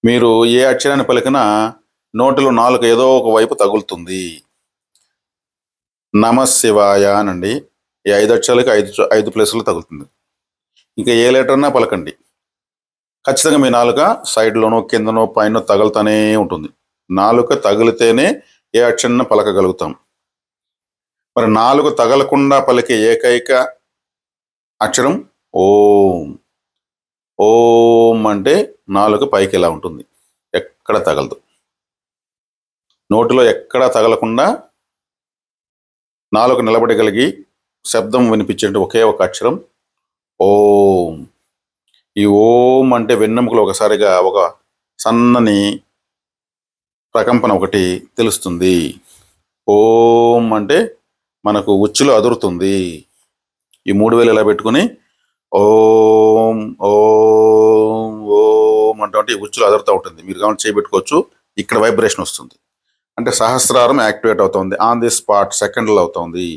మీరు ఏ అక్షరాన్ని పలికినా నోటిలో నాలుక ఏదో ఒక వైపు తగులుతుంది. నమశివాయ అనండి. ఈ 5 అక్షరాలకి 5 ప్లేసులు తగులుతుంది. ఇంకా ఏ లెటర్నా పలకండి. ఖచ్చితంగా మీ నాలుక సైడ్లోనో, కిందనో, పైనో తగులుతూనే ఉంటుంది. నాలుక తగిలితేనే ఏ అక్షరాన్ని పలకగలుగుతాం. మరి నాలుక తగలకుండా పలికే ఏకైక అక్షరం ఓం. ఓం అంటే నాలుక పైకి ఇలా ఉంటుంది, ఎక్కడ తగలదు. నోటిలో ఎక్కడా తగలకుండా నాలుక నిలబడగలిగి శబ్దం వినిపించే ఒకే ఒక అక్షరం ఓం. ఈ ఓం అంటే వెన్నెముకలో ఒకసారిగా ఒక సన్నని ప్రకంపన ఒకటి తెలుస్తుంది. ఓం అంటే మనకు ఉచ్చులో అదురుతుంది. ఈ 3 వేలు ఇలా పెట్టుకుని ఓం ఓం ఓం అంటే ఉచ్చులో అదురుతూ ఉంటుంది. మీరు కావాలి చేయబెట్టుకోవచ్చు. ఇక్కడ వైబ్రేషన్ వస్తుంది అంటే సహస్రారం యాక్టివేట్ అవుతుంది. ఆన్ ది స్పాట్ సెకండ్లో అవుతుంది.